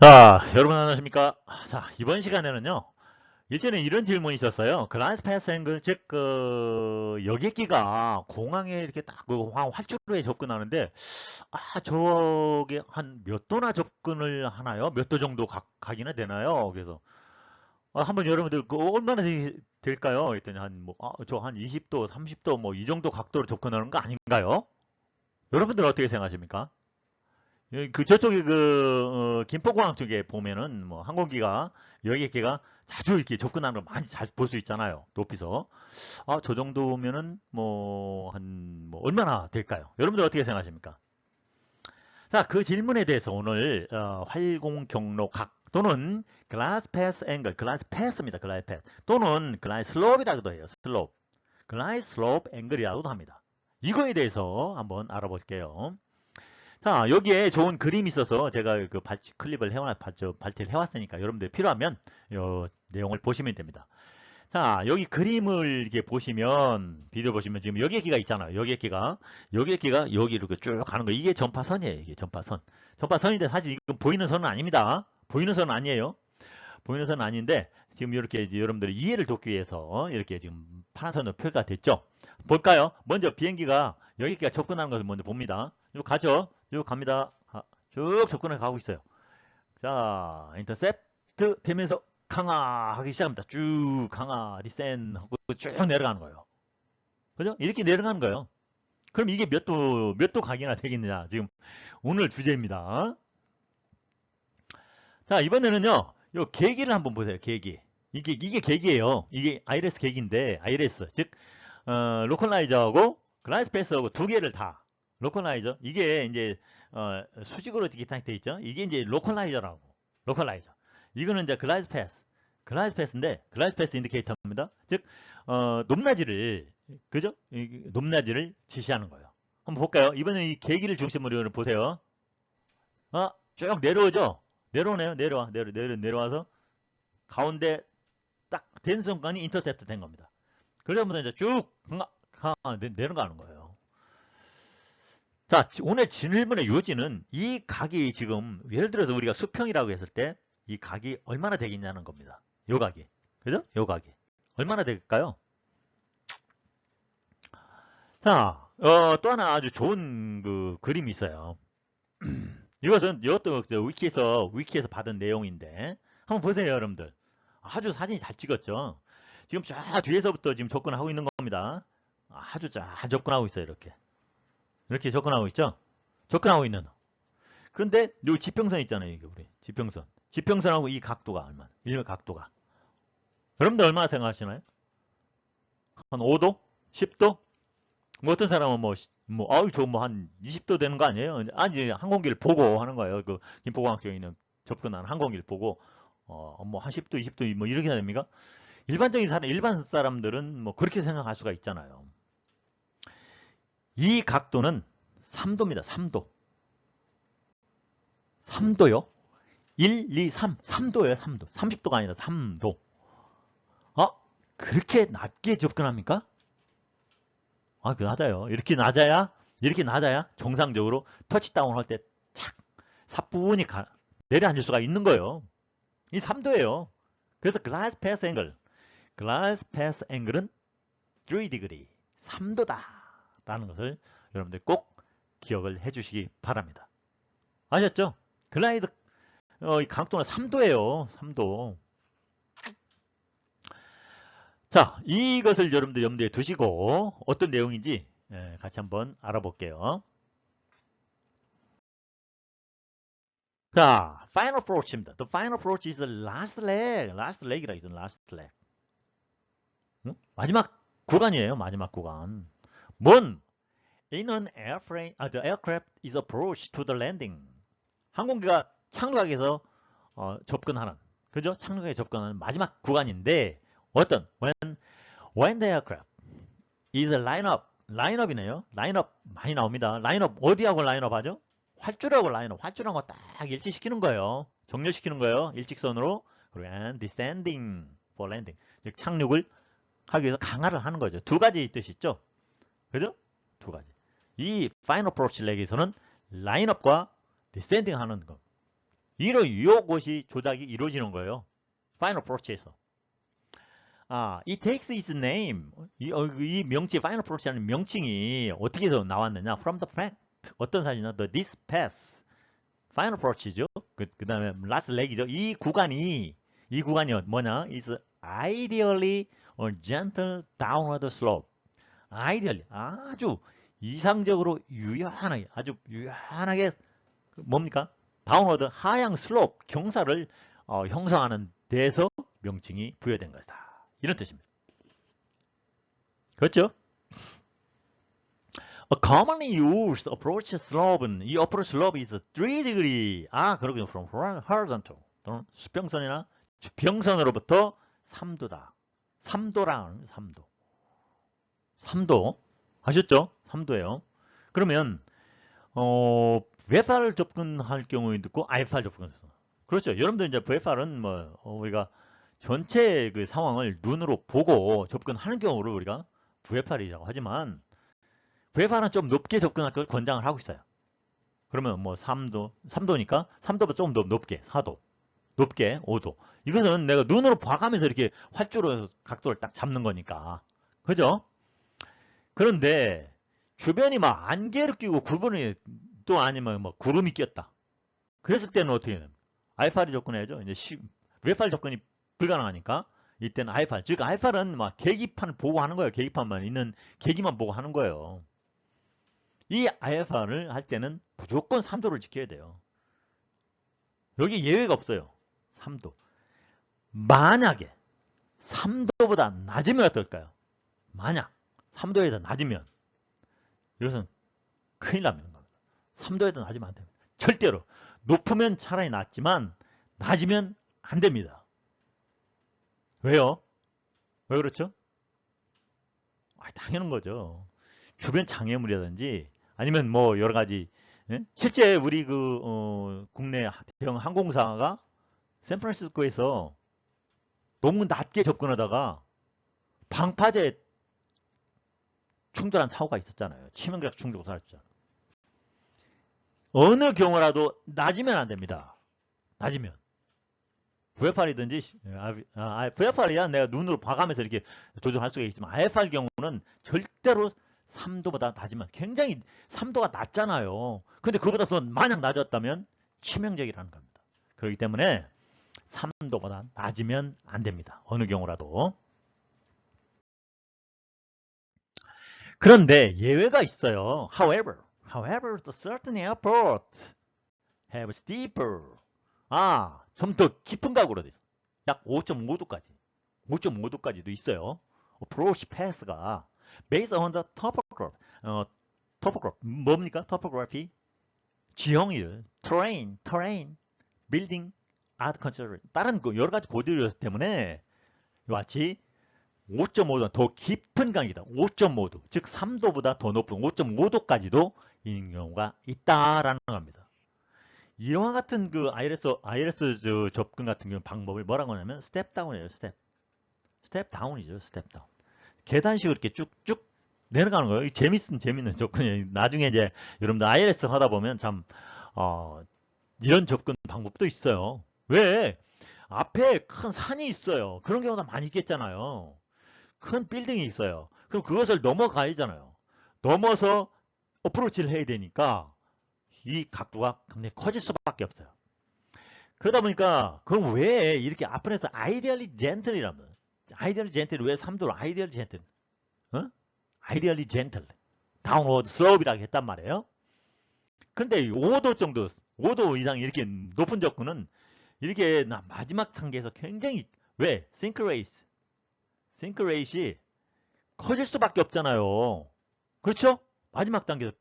자, 여러분 안녕하십니까? 자, 이번 시간에는요, 일전에 이런 질문이 있었어요. 글라스 패스 앵글, 즉, 여객기가 공항에 이렇게 딱, 공항 활주로에 접근하는데, 저게 한 몇 도나 접근을 하나요? 몇 도 정도 가기나 되나요? 그래서, 한번 여러분들, 얼마나 될까요? 했더니, 저 한 20도, 30도, 뭐, 이 정도 각도로 접근하는 거 아닌가요? 여러분들 어떻게 생각하십니까? 저쪽에 김포공항 쪽에 보면은 뭐 항공기가 여객기가 자주 이렇게 접근하는 걸 많이 잘 볼 수 있잖아요. 높이서. 저 정도면은 뭐 얼마나 될까요? 여러분들 어떻게 생각하십니까? 자, 그 질문에 대해서 오늘 활공 경로 각 또는 글라스 패스 앵글, 글라스 패스입니다. 글라스 패스 또는 글라스 슬롭이라고도 해요. 슬롭. 글라스 슬롭 앵글이라고도 합니다. 이거에 대해서 한번 알아볼게요. 자, 여기에 좋은 그림이 있어서 제가 클립을 발췌를 해왔으니까 여러분들 필요하면 이 내용을 보시면 됩니다. 자, 여기 그림을 이렇게 보시면, 비디오 보시면 지금 여객기가 있잖아요. 여객기가 여기 이렇게 쭉 가는 거. 이게 전파선이에요. 이게 전파선. 전파선인데 사실 이건 보이는 선은 아닙니다. 보이는 선은 아니에요. 보이는 선은 아닌데, 지금 이렇게 이제 여러분들이 이해를 돕기 위해서 이렇게 지금 파란선으로 표가 됐죠. 볼까요? 먼저 비행기가 여객기가 접근하는 것을 먼저 봅니다. 쭉 가죠. 쭉 갑니다. 쭉 접근해 가고 있어요. 자, 인터셉트 되면서 강화하기 시작합니다. 쭉 강화, 리센 하고 쭉 내려가는 거예요. 그죠? 이렇게 내려가는 거예요. 그럼 이게 몇 도 각이나 되겠느냐? 지금 오늘 주제입니다. 자, 이번에는요, 요 계기를 한번 보세요. 계기. 이게 계기예요. 이게 IRS 계기인데, IRS. 즉, 로컬라이저하고 글라이스패스하고 두 개를 다. 로컬라이저. 이게 이제, 수직으로 이렇게 딱 돼 있죠. 이게 이제 로컬라이저라고. 로컬라이저. 이거는 이제 글라이스패스. 글라이스패스인데, 글라이스패스 인디케이터입니다. 즉, 높낮이를, 그죠? 높낮이를 지시하는 거예요. 한번 볼까요? 이번에 이 계기를 중심으로 보세요. 쭉 내려오죠? 내려오네요. 내려와서 가운데 딱 된 순간이 인터셉트 된 겁니다. 그러면서 이제 쭉 내려가는 거예요. 자, 오늘 질문의 요지는 이 각이 지금 예를 들어서 우리가 수평이라고 했을 때 이 각이 얼마나 되겠냐는 겁니다. 요 각이. 그죠? 요 각이. 얼마나 될까요? 자, 또 하나 아주 좋은 그림이 있어요. 이것도 위키에서 받은 내용인데 한번 보세요, 여러분들. 아주 사진이 잘 찍었죠. 지금 쫙 뒤에서부터 지금 접근하고 있는 겁니다. 아주 잘 접근하고 있어요, 이렇게 접근하고 있죠. 접근하고 있는. 그런데 요 지평선 있잖아요, 이게 우리 지평선. 지평선하고 이 각도가 얼마나? 이 각도가. 여러분들 얼마나 생각하시나요? 한 5도? 10도? 뭐 어떤 사람은 저 뭐 한 20도 되는 거 아니에요? 아니, 항공기를 보고 하는 거예요. 김포공항 쪽에 있는 접근하는 항공기를 보고, 뭐 한 10도, 20도 뭐 이렇게 됩니까? 일반 사람들은 뭐 그렇게 생각할 수가 있잖아요. 이 각도는 3도입니다. 3도. 3도요? 1, 2, 3. 3도예요. 3도. 30도가 아니라 3도. 어? 그렇게 낮게 접근합니까? 낮아요. 이렇게 낮아야 정상적으로 터치다운 할 때 착, 사뿐히 내려앉을 수가 있는 거예요. 이 3도예요. 그래서 글라스 패스 앵글은 3 degree, 3도다. 라는 것을 여러분들 꼭 기억을 해 주시기 바랍니다. 아셨죠? 이 각도는 3도예요. 3도. 자, 이것을 여러분들 염두에 두시고 어떤 내용인지 같이 한번 알아볼게요. 자, final approach입니다. The final approach is the last leg. last leg이라 있죠. last leg. 마지막 구간이에요. 마지막 구간. In an airframe, the aircraft is approached to the landing. 항공기가 착륙하기 위해서 접근하는, 그죠? 착륙에 접근하는 마지막 구간인데 when the aircraft is line up, 라인업이네요. 라인업 많이 나옵니다. 라인업 어디하고 라인업 하죠? 활주로하고 활주로하고 딱 일치시키는 거예요. 정렬시키는 거예요. 일직선으로. 그리고 and descending for landing, 즉 착륙을 하기 위해서 강화를 하는 거죠. 두 가지 뜻이 있죠. 그죠? 두 가지. 이 파이널 프로치 렉에서는 라인업과 디센딩 하는 거. 이것이 조작이 이루어지는 거예요. Final Approach에서. it takes its name. 이 명칭, Final Approach라는 명칭이 어떻게 해서 나왔느냐? From the fact. 어떤 사실이냐? This path. Final Approach죠. 그 다음에 Last Leg이죠. 이 구간이 뭐냐? Is ideally a gentle downward slope. Ideally. 아주 이상적으로 아주 유연하게, 뭡니까? 다운워드, 하향 슬롭, 경사를 형성하는 데서 명칭이 부여된 것이다. 이런 뜻입니다. 그렇죠? A commonly used approach slope는, 이 approach slope is 3 degree. 그렇군요. From horizontal. 또는 수평선이나 평선으로부터 3도다. 3도라는 3도. 3도. 아셨죠? 3도예요. 그러면 VFR 접근할 경우에도 있고 IFR 접근할 수. 그렇죠. 여러분들 이제 VFR은 우리가 전체 그 상황을 눈으로 보고 접근하는 경우를 우리가 VFR이라고 하지만 VFR은 좀 높게 접근할 걸 권장을 하고 있어요. 그러면 3도니까 3도보다 조금 더 높게 4도, 높게 5도. 이것은 내가 눈으로 봐가면서 이렇게 활주로 각도를 딱 잡는 거니까. 그죠? 그런데 주변이 막 안개를 끼고 구분이 또 아니면 구름이 꼈다. 그랬을 때는 어떻게 해야 됩니까? IFR이 접근해야죠. 이제 VFR 접근이 불가능하니까 이때는 IFR. 즉 IFR은 막 계기판을 보고 하는 거예요. 계기판만 있는 계기만 보고 하는 거예요. 이 IFR을 할 때는 무조건 3도를 지켜야 돼요. 여기 예외가 없어요. 3도. 만약에 3도보다 낮으면 어떨까요? 만약 3도에 더 낮으면 이것은 큰일 납니다. 3도에 더 낮으면 안 됩니다. 절대로. 높으면 차라리 낫지만 낮으면 안 됩니다. 왜요? 왜 그렇죠? 당연한 거죠. 주변 장애물이라든지 아니면 여러 가지. 실제 우리 국내 대형 항공사가 샌프란시스코에서 너무 낮게 접근하다가 방파제 충돌한 사고가 있었잖아요. 치명적 충돌 살았잖아요. 어느 경우라도 낮으면 안 됩니다. 낮으면. VFR이든지, VFR이야 내가 눈으로 봐가면서 이렇게 조정할 수가 있지만, IFR 경우는 절대로 3도보다 낮으면, 굉장히 3도가 낮잖아요. 근데 그보다 더 만약 낮았다면 치명적이라는 겁니다. 그렇기 때문에 3도보다 낮으면 안 됩니다. 어느 경우라도. 그런데 예외가 있어요. However, the certain airports have steeper. 좀 더 깊은 각으로 돼 있어. 약 5.5도까지. 5.5도까지도 있어요. approach path가 based on the topography. 뭡니까? topography. 지형이를 terrain, building, art consideration. 다른 여러 가지 고려요 때문에 같이 5.5도 더 깊은 강이다. 5.5도. 즉 3도보다 더 높은 5.5도까지도 있는 경우가 있다라는 겁니다. 이와 같은 ILS 접근 같은 경우 방법을 뭐라고 하냐면 스텝 다운이에요. 스텝 다운이죠. 스텝 다운. 계단식으로 이렇게 쭉쭉 내려가는 거예요. 재밌는 접근이에요. 나중에 이제 여러분들 ILS 하다 보면 참 이런 접근 방법도 있어요. 왜? 앞에 큰 산이 있어요. 그런 경우가 많이 있겠잖아요. 큰 빌딩이 있어요. 그럼 그것을 넘어가야잖아요. 넘어서 어프로치를 해야 되니까 이 각도가 굉장히 커질 수밖에 없어요. 그러다 보니까 그럼 왜 이렇게 앞에서 아이디얼리 젠틀이라면 아이디얼리 젠틀이 왜 3도로 아이디얼리 젠틀? 아이디얼리 젠틀 다운워드 슬로우이라고 했단 말이에요. 근데 5도 정도 5도 이상 이렇게 높은 접근은 이렇게 마지막 단계에서 굉장히 왜? 싱크레이시 커질 수밖에 없잖아요. 그렇죠? 마지막 단계에서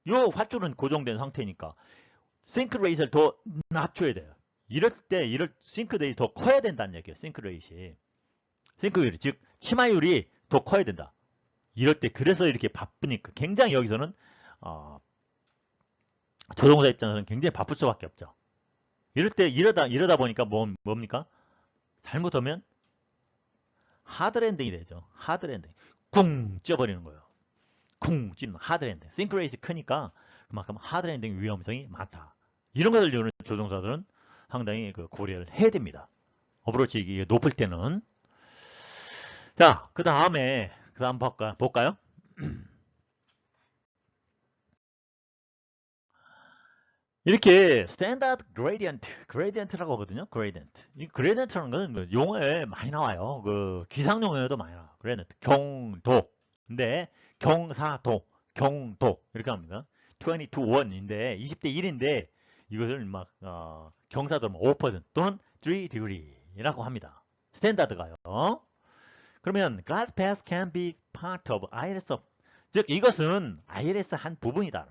요 활주로는 고정된 상태니까 싱크레이트를 더 낮춰야 돼요. 이럴 때 싱크레이트 더 커야 된다는 얘기예요. 싱크레이트 즉 치마율이 더 커야 된다. 이럴 때 그래서 이렇게 바쁘니까 굉장히 여기서는 조종사 입장에서는 굉장히 바쁠 수밖에 없죠. 이러다 보니까 뭡니까? 잘못하면 하드랜딩이 되죠. 하드랜딩. 쿵 쪄버리는 거예요. 쿵 찌는 하드랜딩. 싱크레이트 크니까 그만큼 하드랜딩 위험성이 많다. 이런 것을 이루는 조종사들은 상당히 그 고려를 해야 됩니다. 어프로치 이게 높을 때는. 자, 그 다음 볼까요? 이렇게 스탠다드 그레디언트라고 하거든요. 그레디언트. 이 그레디언트라는 것은 뭐 용어에 많이 나와요. 그 기상 용어에도 많이 나와요. 그레디언트. 경도. 근데 경사도, 경도 이렇게 합니다. 20 to 1인데 20대 1인데 이것을 막 경사도 5% 또는 3 degree라고 합니다. 스탠다드가요. 그러면 glass pass can be part of ILS. 즉 이것은 ILS 한 부분이다.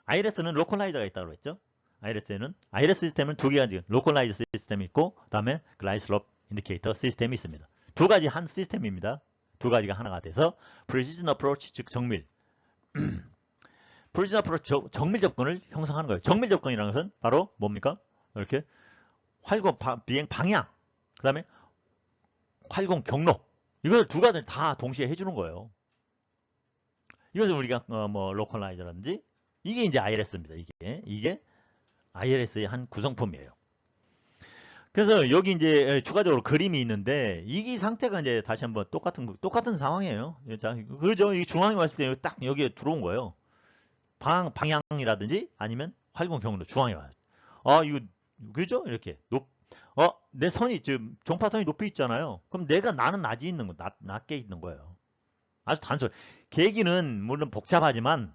ILS는 로컬라이저가 있다고 했죠. ILS 시스템은 두 개가 지금 로컬라이저 시스템이 있고 그다음에 글라이드 슬롭 인디케이터 시스템이 있습니다. 두 가지 한 시스템입니다. 두 가지가 하나가 돼서 precision approach 즉 정밀 precision approach 정밀 접근을 형성하는 거예요. 정밀 접근이라는 것은 바로 뭡니까? 이렇게 활공 비행 방향 그다음에 활공 경로 이걸 두 가지 다 동시에 해주는 거예요. 이것을 우리가 뭐 로컬라이저라든지 이게 이제 ILS입니다. 이게 ILS의 한 구성품이에요. 그래서 여기 이제 추가적으로 그림이 있는데 이 상태가 이제 다시 한번 똑같은 상황이에요. 자, 그죠? 이 중앙에 왔을 때 딱 여기에 들어온 거예요. 방향이라든지 아니면 활공 경로 중앙에 와요. 이거 그죠? 이렇게 내 선이 지금 종파선이 높이 있잖아요. 그럼 나는 낮게 있는 거예요. 아주 단순. 계기는 물론 복잡하지만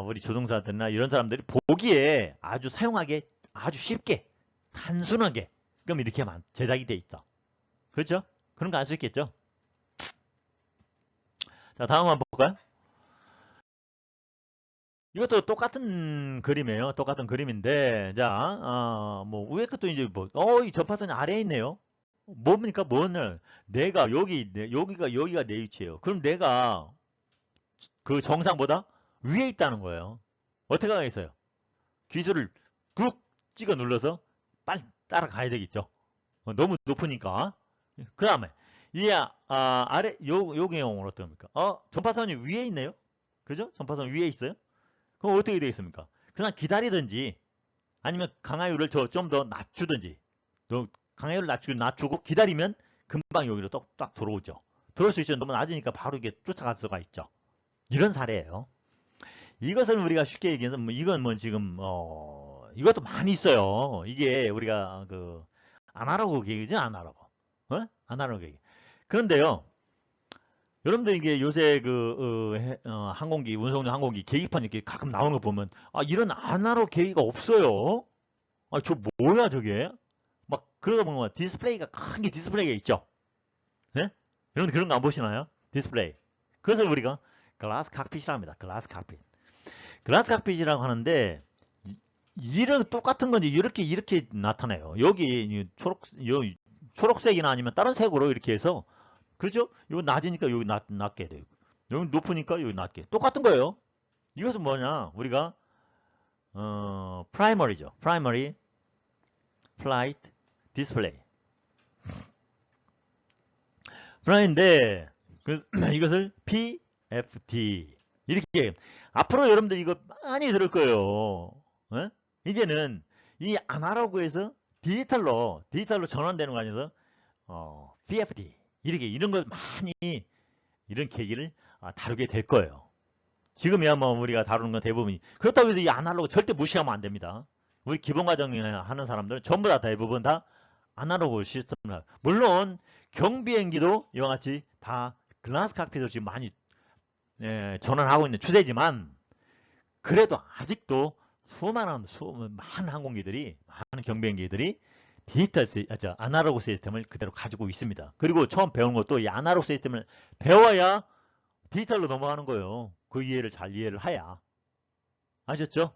우리 조종사들이나 이런 사람들이 보기에 아주 사용하기 아주 쉽게 단순하게 그럼 이렇게 제작이 돼 있다. 그렇죠? 그런 거 알 수 있겠죠? 자, 다음 한번 볼까요? 이것도 똑같은 그림이에요. 똑같은 그림인데, 자, 뭐 위에 것도 이제 이 전파선이 아래에 있네요. 뭡니까? 여기가 내 위치예요. 그럼 내가 그 정상보다 위에 있다는 거예요. 어떻게 하겠어요? 기술을 꾹 찍어 눌러서 빨리 따라가야 되겠죠. 너무 높으니까. 그 다음에 아래 요 경우는 어떻습니까? 전파선이 위에 있네요. 그죠? 전파선 위에 있어요. 그럼 어떻게 되겠습니까? 그냥 기다리든지 아니면 강하율을 좀 더 낮추든지 강하율을 낮추고 기다리면 금방 여기로 딱 들어오죠. 들어올 수 있죠. 너무 낮으니까 바로 이게 쫓아갈 수가 있죠. 이런 사례예요. 이것을 우리가 쉽게 얘기해서 이건 뭐 지금 이것도 많이 있어요. 이게 우리가 그 아날로그 계기죠, 아날로그. 아날로그 계기. 그런데요, 여러분들 이게 요새 항공기 운송용 항공기 계기판 이렇게 가끔 나오는 거 보면 이런 아날로그 계기가 없어요. 저 뭐야 저게? 막 그러다 보면 디스플레이가 큰 게 디스플레이가 있죠. 예? 여러분들 그런 거 안 보시나요? 디스플레이. 그래서 우리가 글라스 칵핏이라고 합니다. 글라스 칵핏. 글라스 칵핏이라고 하는데 이런 똑같은 건지 이렇게 나타나요. 여기 초록색이나 아니면 다른 색으로 이렇게 해서 그렇죠? 이거 낮으니까 여기 낮게 돼요. 여기 높으니까 여기 낮게. 똑같은 거예요. 이것은 뭐냐? 우리가 프라이머리죠. 프라이머리 플라이트 디스플레이. 프라이인데 이것을 PFD 이렇게 앞으로 여러분들 이거 많이 들을 거예요. 이제는 이 아날로그에서 디지털로 전환되는 거 아니어서 PFD 이런 걸 많이 이런 계기를 다루게 될 거예요. 지금이야 뭐 우리가 다루는 건 대부분이 그렇다고 해서 이 아날로그 절대 무시하면 안 됩니다. 우리 기본 과정 하는 사람들은 전부 다 대부분 다 아날로그 시스템을 물론 경비행기도 이와 같이 다 글라스 칵핏으로 지금 많이 전환하고 있는 추세지만 그래도 아직도 많은 항공기들이 많은 경비행기들이 아날로그 시스템을 그대로 가지고 있습니다. 그리고 처음 배우는 것도 이 아날로그 시스템을 배워야 디지털로 넘어가는 거예요. 그 잘 이해를 해야. 아셨죠?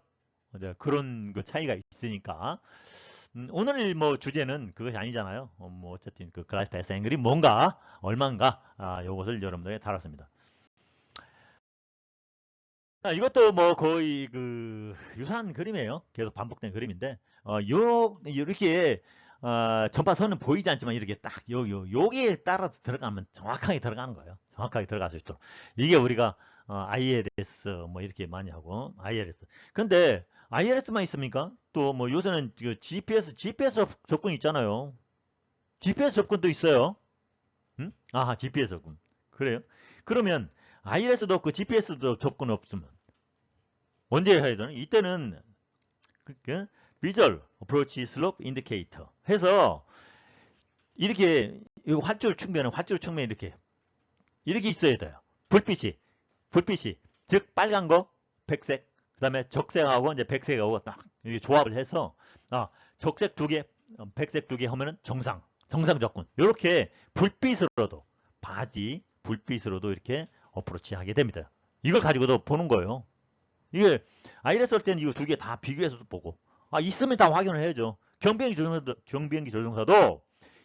그런 그 차이가 있으니까. 오늘 뭐 주제는 그것이 아니잖아요. 뭐 어쨌든 그 글라스 패스 앵글이 뭔가, 얼마인가, 요것을 여러분들에게 다뤘습니다. 이것도 뭐 거의 그 유사한 그림이에요. 계속 반복된 그림인데, 이렇게 전파선은 보이지 않지만 이렇게 딱 여기에 따라서 들어가면 정확하게 들어가는 거예요. 정확하게 들어갈 수 있도록. 이게 우리가 ILS 뭐 이렇게 많이 하고 ILS. 근데 ILS만 있습니까? 또 뭐 요새는 GPS 접근 있잖아요. GPS 접근도 있어요. 응? 아하, GPS 접근. 그래요? 그러면 ILS도 없고 GPS도 접근 없으면 언제 해야 되나? 이때는 그 Visual Approach Slope Indicator 해서 이렇게 이거 활줄 측면 이렇게 있어야 돼요. 불빛이 즉 빨간 거 백색 그다음에 적색하고 이제 백색하고 딱 이렇게 조합을 해서 적색 두 개, 백색 두 개 하면은 정상 접근. 이렇게 불빛으로도 바지 불빛으로도 이렇게 어프로치 하게 됩니다. 이걸 가지고도 보는 거예요. 이게 ILS 할 때는 이거 두 개 다 비교해서도 보고 있으면 다 확인을 해야죠. 경비행기 조종사도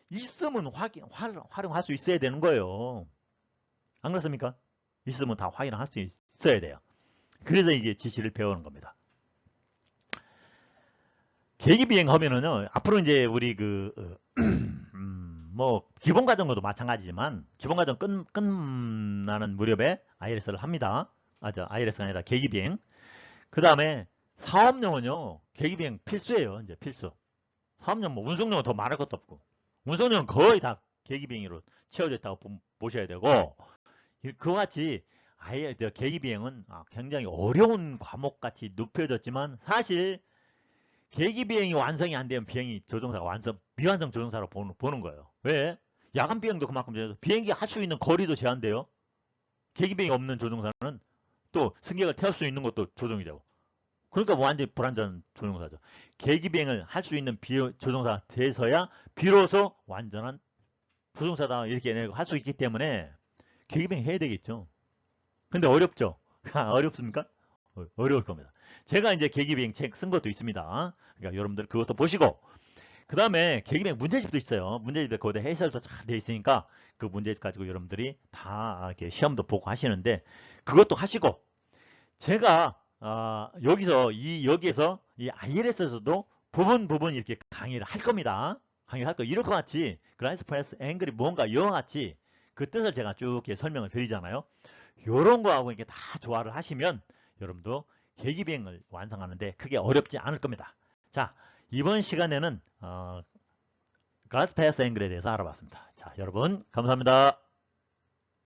있으면 활용할 수 있어야 되는 거예요. 안 그렇습니까? 있으면 다 확인할 수 있어야 돼요. 그래서 이게 지시를 배우는 겁니다. 계기비행 하면은요, 앞으로 이제 우리 뭐, 기본 과정도 마찬가지지만, 기본 과정 끝나는 무렵에 ILS를 합니다. ILS가 아니라 계기비행. 그 다음에 사업용은요, 계기비행 필수예요, 이제 필수. 사업용 뭐, 운송용은 더 말할 것도 없고, 운송용은 거의 다 계기비행으로 채워져 있다고 보셔야 되고, 그와 같이 계기비행은 굉장히 어려운 과목같이 눕혀졌지만 사실 계기비행이 완성이 안 되면 비행이 조종사가 미완성 조종사로 보는 거예요. 왜? 야간 비행도 그만큼 비행기 할 수 있는 거리도 제한돼요. 계기비행이 없는 조종사는 또 승객을 태울 수 있는 것도 조종이 되고. 그러니까 완전히 불안전한 조종사죠. 계기비행을 할 수 있는 조종사가 돼서야 비로소 완전한 조종사다 이렇게 할 수 있기 때문에 계기비행 해야 되겠죠. 근데 어렵죠? 어렵습니까? 어려울 겁니다. 제가 이제 계기비행 책 쓴 것도 있습니다. 그러니까 여러분들 그것도 보시고, 그 다음에 계기비행 문제집도 있어요. 문제집에 거기다 해설도 잘 돼 있으니까 그 문제집 가지고 여러분들이 다 이렇게 시험도 보고 하시는데 그것도 하시고, 제가 여기서 이 ILS에서도 부분 이렇게 강의를 할 겁니다. 강의를 할 거. 이럴 것 같이 그라이스 패스 앵글이 뭔가 이와 같이 그 뜻을 제가 쭉 이렇게 설명을 드리잖아요. 요런 거하고 이렇게 다 조화를 하시면 여러분도 계기비행을 완성하는데 크게 어렵지 않을 겁니다. 자, 이번 시간에는 글라스 패스 앵글에 대해서 알아봤습니다. 자, 여러분 감사합니다.